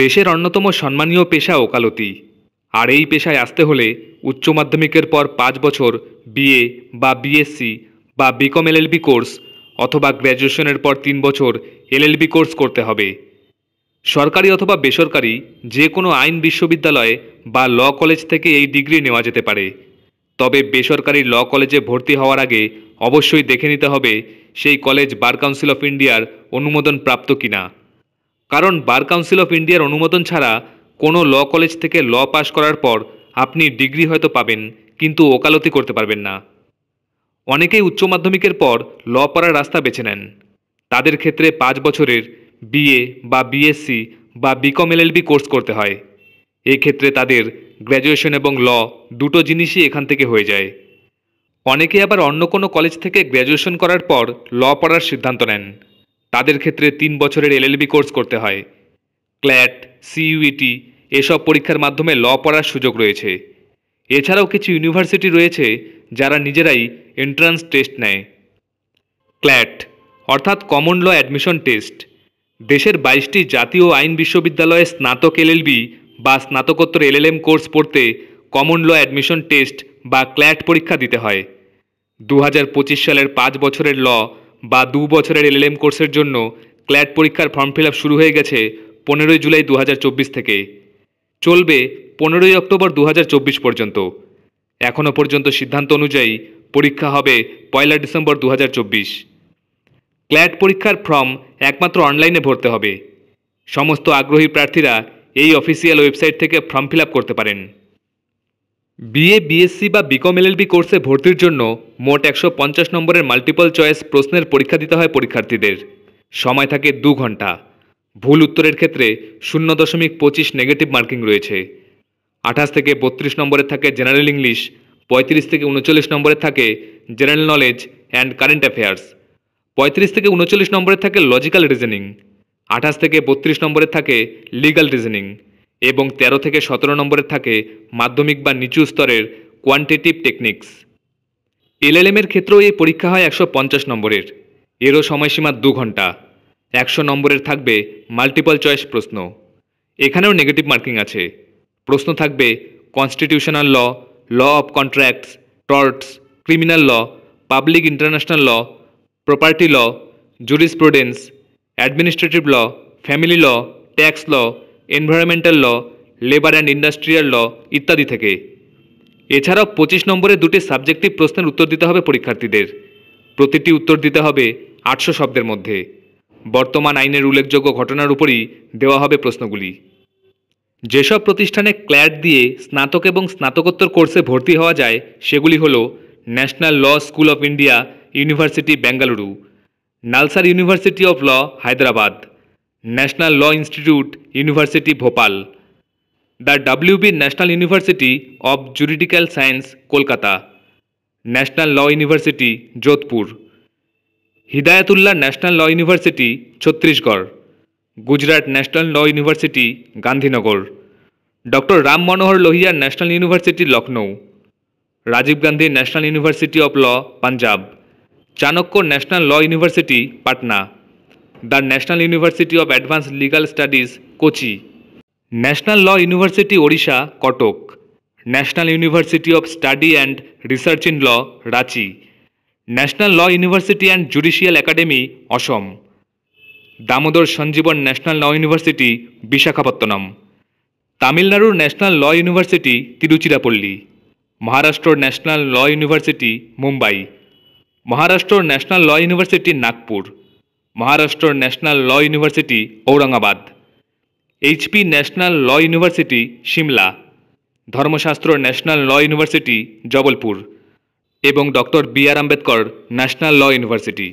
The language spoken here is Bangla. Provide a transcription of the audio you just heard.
দেশের অন্যতম সম্মানীয় পেশা ওকালতি। আর এই পেশায় আসতে হলে উচ্চ মাধ্যমিকের পর 5 বছর বিএ বা বিএসসি বা বিকম এলএলবি কোর্স অথবা গ্র্যাজুয়েশনের পর 3 বছর এলএলবি কোর্স করতে হবে। সরকারি অথবা বেসরকারি যে কোনো আইন বিশ্ববিদ্যালয় বা ল কলেজ থেকে এই ডিগ্রি নেওয়া যেতে পারে। তবে বেসরকারি ল কলেজে ভর্তি হওয়ার আগে অবশ্যই দেখে নিতে হবে সেই কলেজ বার কাউন্সিল অফ ইন্ডিয়ার অনুমোদন প্রাপ্ত কিনা। কারণ বার কাউন্সিল অফ ইন্ডিয়ার অনুমোদন ছাড়া কোনো ল কলেজ থেকে ল পাশ করার পর আপনি ডিগ্রি হয়তো পাবেন, কিন্তু ওকালতি করতে পারবেন না। অনেকেই উচ্চ মাধ্যমিকের পর ল পড়ার রাস্তা বেছে নেন। তাদের ক্ষেত্রে 5 বছরের বিএ বা বিএসসি বা বিকম এলএলবি কোর্স করতে হয়। এক্ষেত্রে তাদের গ্র্যাজুয়েশন এবং ল দুটো জিনিসই এখান থেকে হয়ে যায়। অনেকে আবার অন্য কোনো কলেজ থেকে গ্র্যাজুয়েশন করার পর ল পড়ার সিদ্ধান্ত নেন। তাদের ক্ষেত্রে 3 বছরের এলএলবি কোর্স করতে হয়। ক্ল্যাট, সিইউইটি এসব পরীক্ষার মাধ্যমে ল পড়ার সুযোগ রয়েছে। এছাড়াও কিছু ইউনিভার্সিটি রয়েছে যারা নিজেরাই এন্ট্রান্স টেস্ট নেয়। ক্ল্যাট অর্থাৎ কমন ল অ্যাডমিশন টেস্ট। দেশের 22টি জাতীয় আইন বিশ্ববিদ্যালয়ে স্নাতক এলএলবি বা স্নাতকোত্তর এলএলএম কোর্স পড়তে কমন ল অ্যাডমিশন টেস্ট বা ক্ল্যাট পরীক্ষা দিতে হয়। 2025 সালের 5 বছরের ল বা 2 বছরের এলএলএম কোর্সের জন্য ক্ল্যাট পরীক্ষার ফর্ম ফিল আপ শুরু হয়ে গেছে 15 জুলাই 2024 থেকে। চলবে 15 অক্টোবর 2024 পর্যন্ত। এখনও পর্যন্ত সিদ্ধান্ত অনুযায়ী পরীক্ষা হবে 1 ডিসেম্বর 2024। ক্ল্যাট পরীক্ষার ফর্ম একমাত্র অনলাইনে ভরতে হবে। সমস্ত আগ্রহী প্রার্থীরা এই অফিসিয়াল ওয়েবসাইট থেকে ফর্ম ফিল আপ করতে পারেন। বিএ, বিএসসি বা বিকম এলএলবি কোর্সে ভর্তির জন্য মোট 150 নম্বরের মাল্টিপল চয়েস প্রশ্নের পরীক্ষা দিতে হয় পরীক্ষার্থীদের। সময় থাকে 2 ঘন্টা। ভুল উত্তরের ক্ষেত্রে 0.25 নেগেটিভ মার্কিং রয়েছে। 28 থেকে 32 নম্বরের থাকে জেনারেল ইংলিশ, 35 থেকে 39 নম্বরের থাকে general knowledge and current affairs, 35 থেকে 39 নম্বরের থাকে লজিক্যাল রিজনিং, 28 থেকে 32 নম্বরের থাকে লিগ্যাল রিজনিং এবং 13 থেকে 17 নম্বরের থাকে মাধ্যমিক বা নিচু স্তরের কোয়ান্টিটিভ টেকনিক্স। এলএলএমের ক্ষেত্রেও এই পরীক্ষা হয় 150 নম্বরের। এরও সময়সীমা 2 ঘন্টা। 100 নম্বরের থাকবে মাল্টিপল চয়েস প্রশ্ন। এখানেও নেগেটিভ মার্কিং আছে। প্রশ্ন থাকবে constitutional law, law of contracts, torts, criminal law, public international law, property law, jurisprudence, administrative law, family law, tax law, environmental law, labour and industrial law ইত্যাদি থেকে। এছাড়াও 25 নম্বরে 2টি সাবজেক্টিভ প্রশ্নের উত্তর দিতে হবে পরীক্ষার্থীদের। প্রতিটি উত্তর দিতে হবে 800 শব্দের মধ্যে। বর্তমান আইনের উল্লেখযোগ্য ঘটনার উপরই দেওয়া হবে প্রশ্নগুলি। যেসব প্রতিষ্ঠানে ক্ল্যাট দিয়ে স্নাতক এবং স্নাতকোত্তর কোর্সে ভর্তি হওয়া যায় সেগুলি হল national law school of India university Bengaluru, NALSAR university of law Hyderabad, national law institute university Bhopal, the WB national university of juridical science Kolkata, national law university Jodhpur, Hidayatullah national law university Chhattisgarh, Gujarat national law university Gandhinagar, doctor Ram Manohar Lohia national university Lucknow, Rajiv Gandhi national university of law Punjab, Chanakya national law university Patna, the national university of advance legal studies Kochi, national law university Odisha Cuttack, national university of study and research in law Ranchi, national law university and judicial academy Assam, Damodar Sanjivan national law university Visakhapatnam, তামিলনাড়ুর national law university Tiruchirappalli, Maharashtra national law university Mumbai, Maharashtra national law university Nagpur, Maharashtra national law university Aurangabad, HP national law university Shimla, Dharmashastra national law university Jabalpur এবং doctor BR Ambedkar national law university.